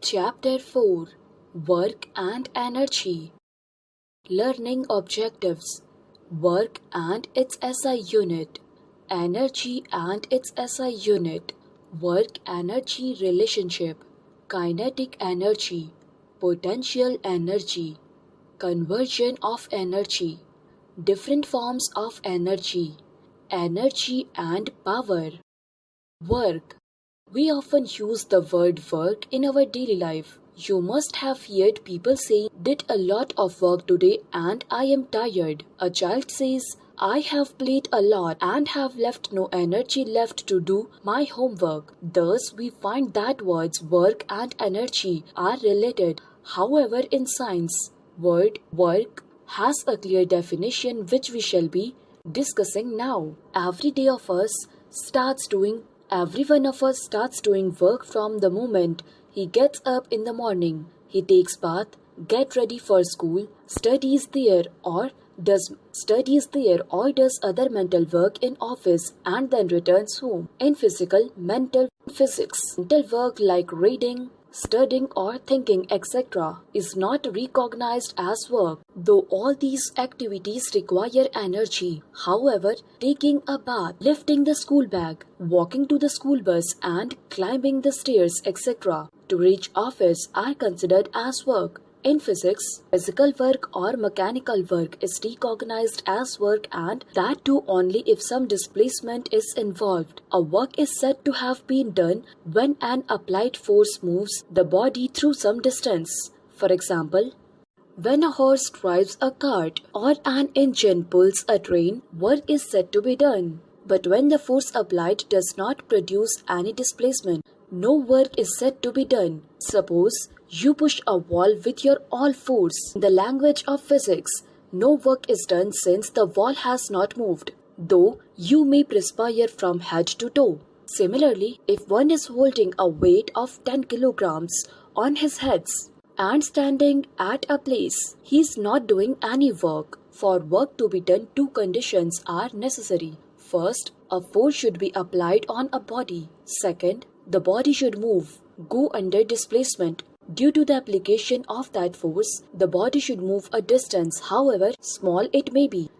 Chapter 4: Work and Energy. Learning Objectives. Work and its SI unit. Energy and its SI unit. Work-energy relationship. Kinetic energy. Potential energy. Conversion of energy. Different forms of energy. Energy and power. Work. We often use the word work in our daily life. You must have heard people say, "Did a lot of work today and I am tired." A child says, "I have played a lot and have left no energy left to do my homework." Thus, we find that words work and energy are related. However, in science, word work has a clear definition which we shall be discussing now. Every one of us starts doing work from the moment he gets up in the morning. He takes bath, get ready for school, studies there or does other mental work in office and then returns home. In mental work like reading, studying or thinking, etc. is not recognized as work, though all these activities require energy. However, taking a bath, lifting the school bag, walking to the school bus and climbing the stairs, etc. to reach office are considered as work. In physics, physical work or mechanical work is recognized as work, and that too only if some displacement is involved. A work is said to have been done when an applied force moves the body through some distance. For example, when a horse drives a cart or an engine pulls a train, work is said to be done. But when the force applied does not produce any displacement, no work is said to be done. Suppose you push a wall with your all force. In the language of physics, no work is done since the wall has not moved, though you may perspire from head to toe. Similarly, if one is holding a weight of 10 kilograms on his head and standing at a place, he is not doing any work. For work to be done, two conditions are necessary. First, a force should be applied on a body. Second, the body should go under displacement. Due to the application of that force, the body should move a distance, however small it may be.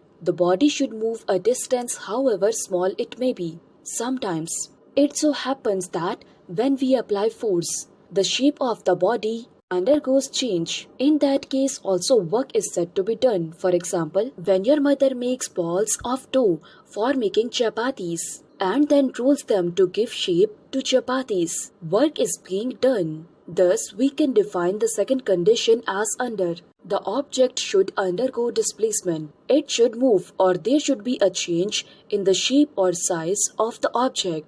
Sometimes, it so happens that when we apply force, the shape of the body undergoes change. In that case also work is said to be done. For example, when your mother makes balls of dough for making chapatis and then rolls them to give shape to chapatis, work is being done. Thus, we can define the second condition as under: the object should undergo displacement. It should move, or there should be a change in the shape or size of the object.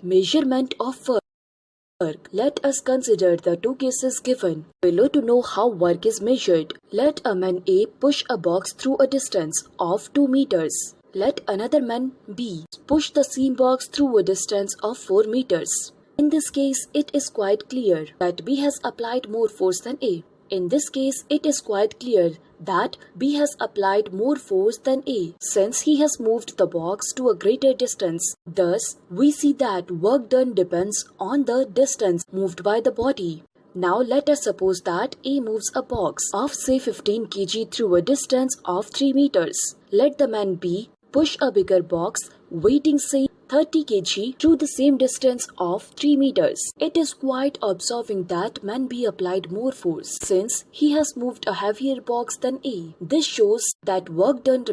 Measurement of work. Let us consider the two cases given below to know how work is measured. Let a man A push a box through a distance of 2 meters. Let another man B push the same box through a distance of 4 meters. In this case, it is quite clear that B has applied more force than A. Since he has moved the box to a greater distance. Thus, we see that work done depends on the distance moved by the body. Now let us suppose that A moves a box of say 15 kg through a distance of 3 meters. Let the man B push a bigger box weighting say 30 kg through the same distance of 3 meters. It is quite observing that man B applied more force since he has moved a heavier box than A. This shows that work done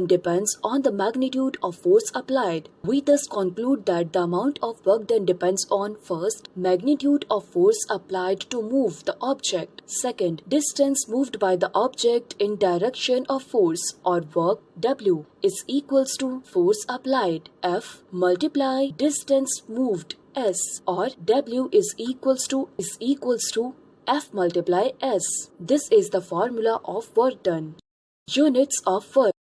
depends on the magnitude of force applied. We thus conclude that the amount of work done depends on: first, magnitude of force applied to move the object; second, distance moved by the object in direction of force or work. W is equals to force applied F multiply distance moved S, or W is equals to F multiply S. This is the formula of work done. Units of work.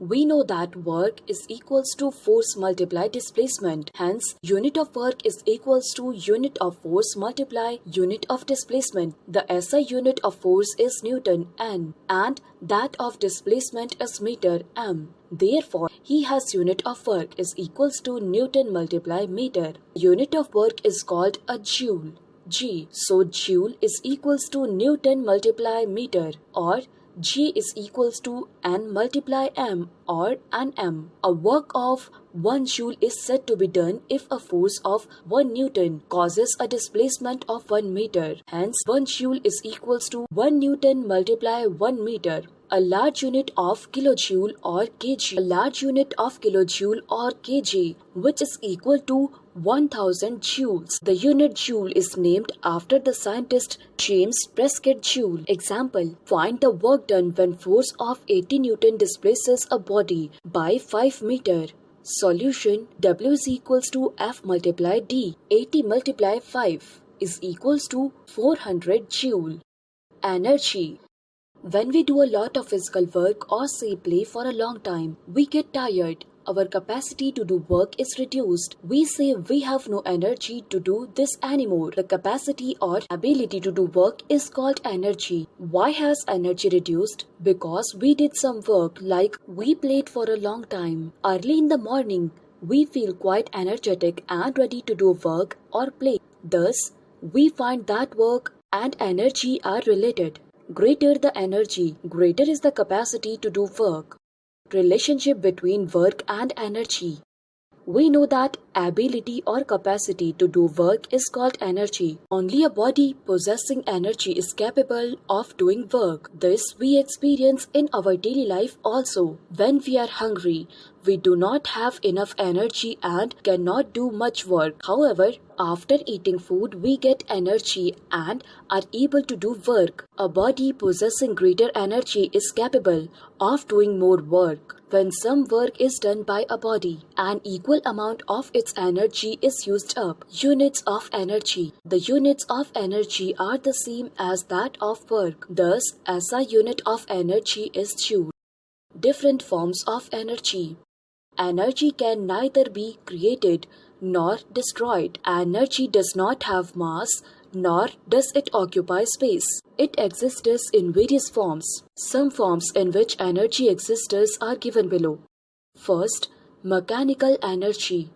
We know that work is equals to force multiply displacement. Hence, unit of work is equals to unit of force multiply unit of displacement. The SI unit of force is Newton N and that of displacement is meter M. Therefore, he has unit of work is equals to Newton multiply meter. Unit of work is called a joule. G. So joule is equals to Newton multiply meter, or G is equals to N multiply M, or Nm. A work of 1 joule is said to be done if a force of 1 Newton causes a displacement of 1 meter. Hence, 1 joule is equals to 1 Newton multiply 1 meter. A large unit of kilojoule or kg. A large unit of kilojoule or kg, which is equal to 1000 joules. The unit joule is named after the scientist James Prescott Joule. Example: find the work done when force of 80 Newton displaces a body by 5 meter. Solution: W is equals to F multiply D. 80 multiply 5 is equals to 400 joule. Energy. When we do a lot of physical work or say play for a long time, we get tired. Our capacity to do work is reduced. We say we have no energy to do this anymore. The capacity or ability to do work is called energy. Why has energy reduced? Because we did some work, like we played for a long time. Early in the morning, we feel quite energetic and ready to do work or play. Thus, we find that work and energy are related. Greater the energy, greater is the capacity to do work. Relationship between work and energy. We know that ability or capacity to do work is called energy. Only a body possessing energy is capable of doing work. This we experience in our daily life also. When we are hungry, we do not have enough energy and cannot do much work. However, after eating food, we get energy and are able to do work. A body possessing greater energy is capable of doing more work. When some work is done by a body, an equal amount of its energy is used up. Units of energy. The units of energy are the same as that of work. Thus, SI unit of energy is joule. Different forms of energy. Energy can neither be created nor destroyed. Energy does not have mass, nor does it occupy space. It exists in various forms. Some forms in which energy exists are given below. First, mechanical energy.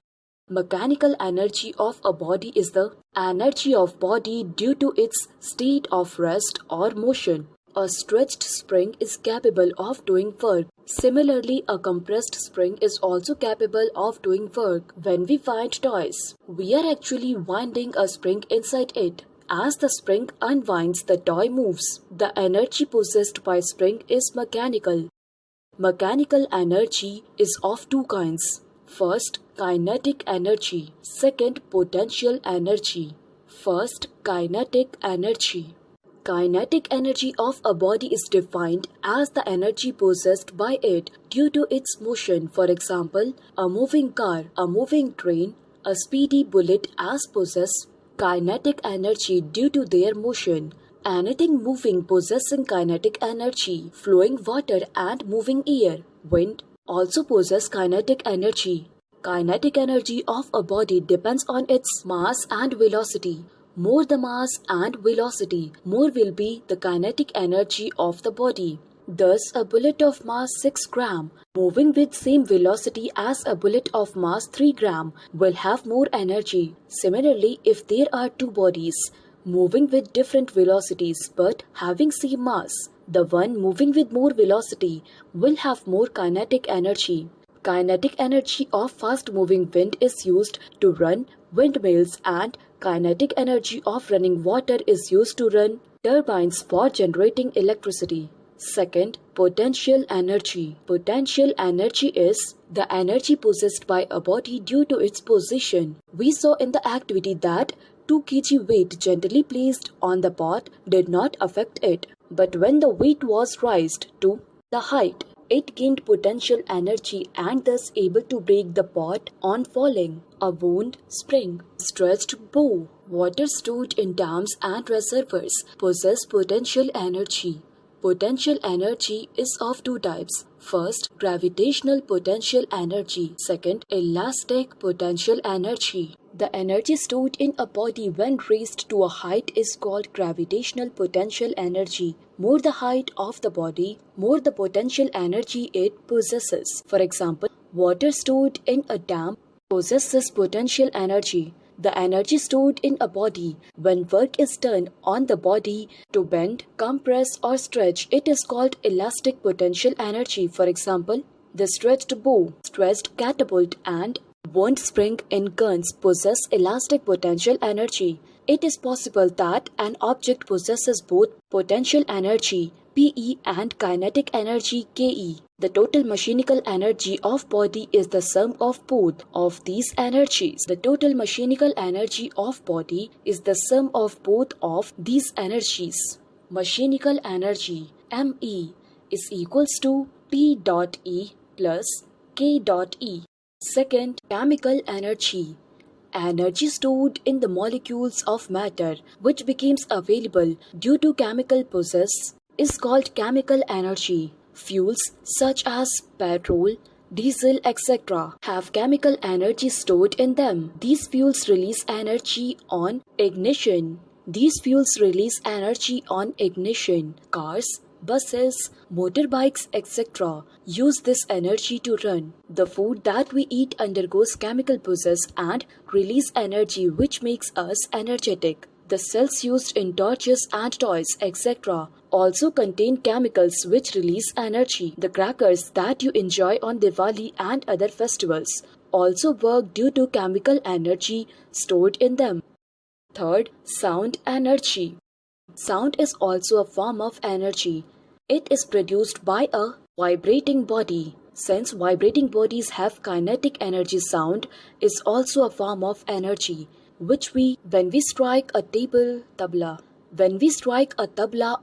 Mechanical energy of a body is the energy of body due to its state of rest or motion. A stretched spring is capable of doing work. Similarly, a compressed spring is also capable of doing work. When we wind toys, we are actually winding a spring inside it. As the spring unwinds, the toy moves. The energy possessed by spring is mechanical. Mechanical energy is of two kinds. First, kinetic energy. Second, potential energy. First, kinetic energy. Kinetic energy of a body is defined as the energy possessed by it due to its motion. For example, a moving car, a moving train, a speedy bullet as possess kinetic energy due to their motion. Anything moving possessing kinetic energy, flowing water and moving air, wind, also possess kinetic energy. Kinetic energy of a body depends on its mass and velocity. More the mass and velocity, more will be the kinetic energy of the body. Thus, a bullet of mass 6 gram, moving with same velocity as a bullet of mass 3 gram, will have more energy. Similarly, if there are two bodies, moving with different velocities but having same mass, the one moving with more velocity will have more kinetic energy. Kinetic energy of fast-moving wind is used to run windmills, and kinetic energy of running water is used to run turbines for generating electricity. Second, potential energy. Potential energy is the energy possessed by a body due to its position. We saw in the activity that 2 kg weight gently placed on the pot did not affect it, but when the weight was raised to the height, it gained potential energy and thus able to break the pot on falling. A wound, spring, stretched bow, water stored in dams and reservoirs possess potential energy. Potential energy is of two types. First, gravitational potential energy. Second, elastic potential energy. The energy stored in a body when raised to a height is called gravitational potential energy. More the height of the body, more the potential energy it possesses. For example, water stored in a dam possesses potential energy. The energy stored in a body when work is done on the body to bend, compress or stretch, it is called elastic potential energy. For example, the stretched bow, stretched catapult and wound spring in guns possess elastic potential energy. It is possible that an object possesses both potential energy Pe and kinetic energy Ke. The total mechanical energy of body is the sum of both of these energies. The total mechanical energy of body is the sum of both of these energies. Mechanical energy Me is equals to P dot E plus K dot E. Second, chemical energy. Energy stored in the molecules of matter which becomes available due to chemical process is called chemical energy. Fuels such as petrol, diesel, etc. have chemical energy stored in them. These fuels release energy on ignition. Cars, buses, motorbikes, etc. use this energy to run. The food that we eat undergoes chemical process and release energy which makes us energetic. The cells used in torches and toys, etc. also contain chemicals which release energy. The crackers that you enjoy on Diwali and other festivals also work due to chemical energy stored in them. Third, sound energy. Sound is also a form of energy. It is produced by a vibrating body. Since vibrating bodies have kinetic energy, sound is also a form of energy, which when we strike a tabla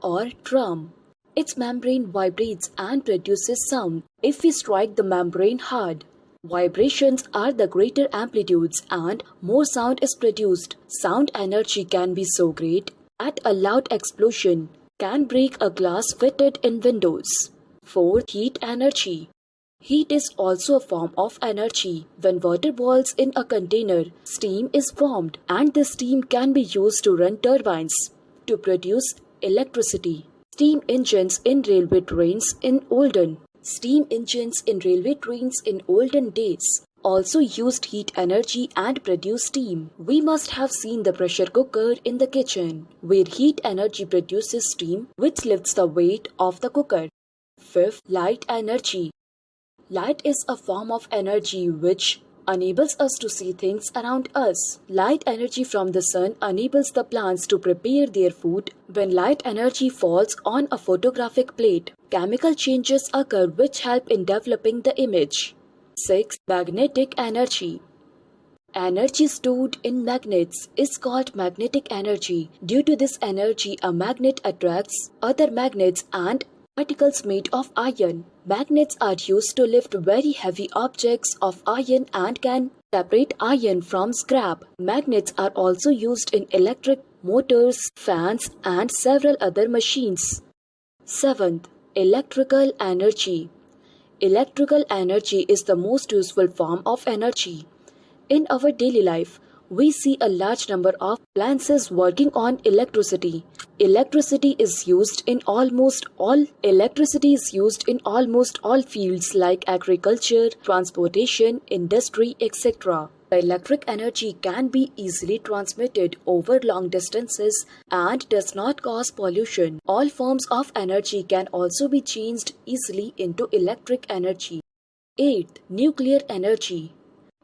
or drum, its membrane vibrates and produces sound. If we strike the membrane hard, vibrations are the greater amplitudes and more sound is produced. Sound energy can be so great that a loud explosion can break a glass fitted in windows. Fourth, heat energy. Heat is also a form of energy. When water boils in a container, steam is formed and this steam can be used to run turbines to produce electricity. Steam engines in railway trains in olden days also used heat energy and produced steam. We must have seen the pressure cooker in the kitchen, where heat energy produces steam which lifts the weight of the cooker. Fifth, light energy. Light is a form of energy which enables us to see things around us. Light energy from the sun enables the plants to prepare their food. When light energy falls on a photographic plate, chemical changes occur which help in developing the image. 6. Magnetic energy. Energy stored in magnets is called magnetic energy. Due to this energy, a magnet attracts other magnets and particles made of iron. Magnets are used to lift very heavy objects of iron and can separate iron from scrap. Magnets are also used in electric motors, fans, and several other machines. 7th, electrical energy. Electrical energy is the most useful form of energy. In our daily life, we see a large number of appliances working on electricity. Electricity is used in almost all fields like agriculture, transportation, industry, etc. The electric energy can be easily transmitted over long distances and does not cause pollution. All forms of energy can also be changed easily into electric energy. 8. Nuclear energy.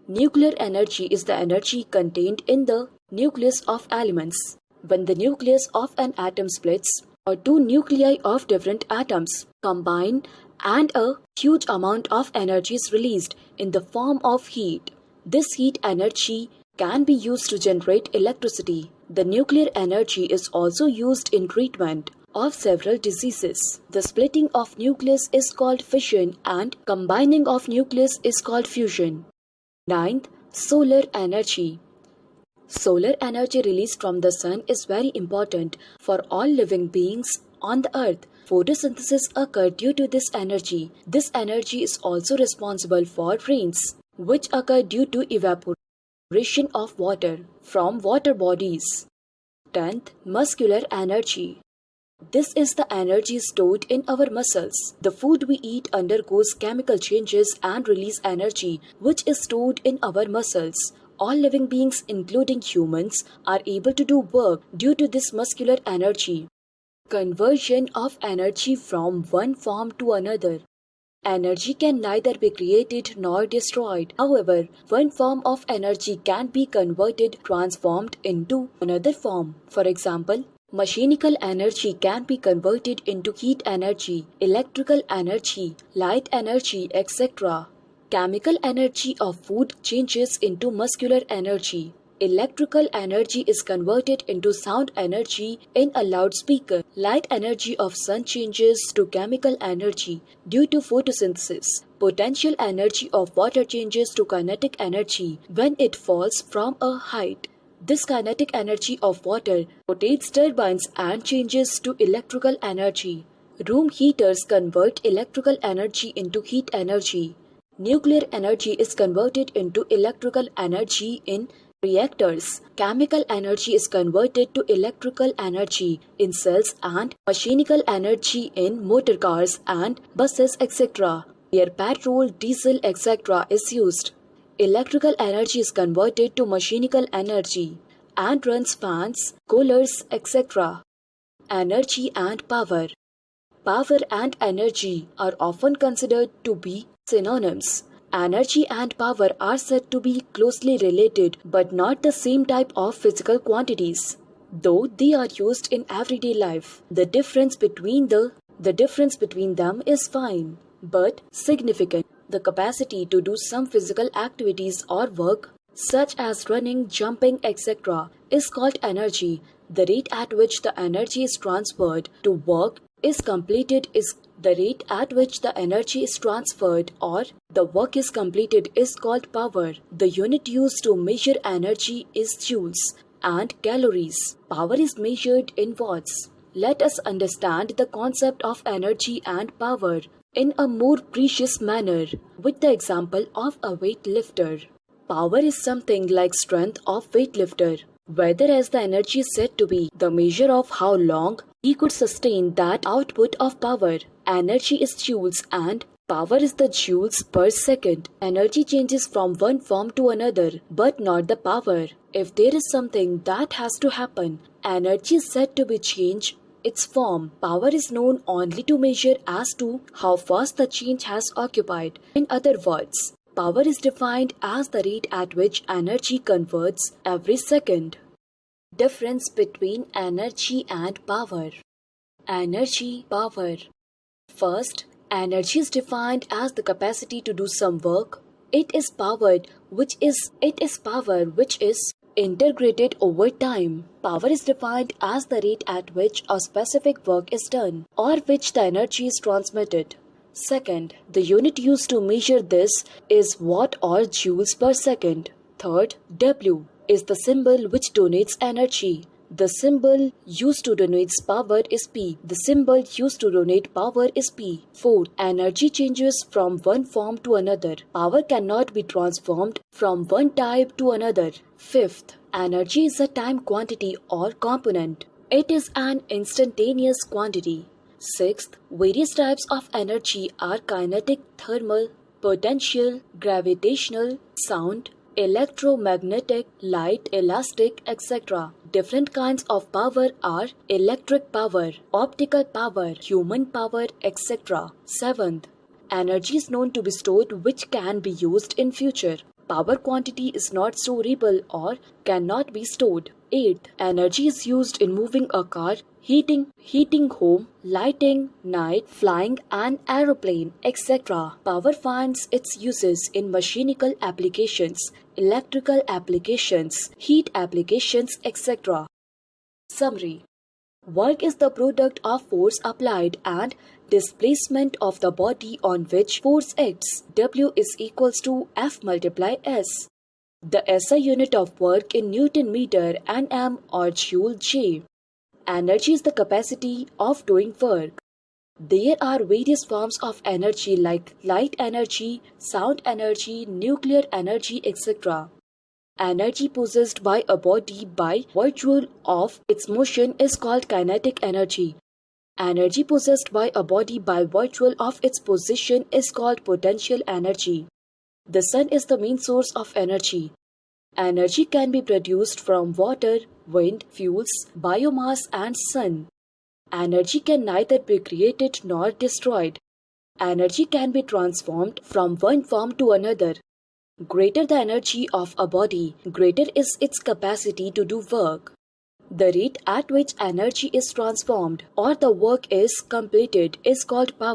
Nuclear energy is the energy contained in the nucleus of elements. When the nucleus of an atom splits, or two nuclei of different atoms combine and a huge amount of energy is released in the form of heat. This heat energy can be used to generate electricity. The nuclear energy is also used in treatment of several diseases. The splitting of nucleus is called fission and combining of nucleus is called fusion. 9th, solar energy. Solar energy released from the sun is very important for all living beings on the earth. Photosynthesis occurs due to this energy. This energy is also responsible for rains, which occur due to evaporation of water from water bodies. 10th, muscular energy. This is the energy stored in our muscles. The food we eat undergoes chemical changes and release energy, which is stored in our muscles. All living beings, including humans, are able to do work due to this muscular energy. Conversion of energy from one form to another. Energy can neither be created nor destroyed. However, one form of energy can be converted, transformed into another form. For example, mechanical energy can be converted into heat energy, electrical energy, light energy, etc. Chemical energy of food changes into muscular energy. Electrical energy is converted into sound energy in a loudspeaker. Light energy of sun changes to chemical energy due to photosynthesis. Potential energy of water changes to kinetic energy when it falls from a height. This kinetic energy of water rotates turbines and changes to electrical energy. Room heaters convert electrical energy into heat energy. Nuclear energy is converted into electrical energy in reactors. Chemical energy is converted to electrical energy in cells and mechanical energy in motor cars and buses, etc. Where petrol, diesel, etc. is used. Electrical energy is converted to mechanical energy and runs fans, coolers, etc. Energy and power. Power and energy are often considered to be synonyms. Energy and power are said to be closely related but not the same type of physical quantities. Though they are used in everyday life, the difference between them is fine but significant. The capacity to do some physical activities or work, such as running, jumping, etc., is called energy. The rate at which the energy is transferred to work is completed is the rate at which the energy is transferred or the work is completed is called power. The unit used to measure energy is joules and calories. Power is measured in watts. Let us understand the concept of energy and power in a more precious manner with the example of a weightlifter. Power is something like strength of weightlifter, whereas the energy is said to be the measure of how long he could sustain that output of power. Energy is joules and power is the joules per second. Energy changes from one form to another, but not the power. If there is something that has to happen, energy is said to be changed its form. Power is known only to measure as to how fast the change has occupied. In other words, power is defined as the rate at which energy converts every second. Difference between energy and power. Energy, power. First, energy is defined as the capacity to do some work. It is power which is integrated over time. Power is defined as the rate at which a specific work is done or which the energy is transmitted. Second, the unit used to measure this is watt or joules per second. Third, W is the symbol which denotes energy. The symbol used to denote power is P. The symbol used to denote power is P. Fourth, energy changes from one form to another. Power cannot be transformed from one type to another. Fifth, energy is a time quantity or component. It is an instantaneous quantity. Sixth, various types of energy are kinetic, thermal, potential, gravitational, sound, electromagnetic, light, elastic, etc. Different kinds of power are electric power, optical power, human power, etc. Seventh, energy is known to be stored which can be used in future. Power quantity is not storable or cannot be stored. Eighth, energy is used in moving a car, heating home, lighting, night, flying an aeroplane, etc. Power finds its uses in mechanical applications, electrical applications, heat applications, etc. Summary. Work is the product of force applied and displacement of the body on which force acts. W is equals to F multiply S. The SI unit of work in Newton meter and M or Joule J. Energy is the capacity of doing work. There are various forms of energy like light energy, sound energy, nuclear energy, etc. Energy possessed by a body by virtue of its motion is called kinetic energy. Energy possessed by a body by virtue of its position is called potential energy. The sun is the main source of energy. Energy can be produced from water, wind, fuels, biomass, and sun. Energy can neither be created nor destroyed. Energy can be transformed from one form to another. Greater the energy of a body, greater is its capacity to do work. The rate at which energy is transformed or the work is completed is called power.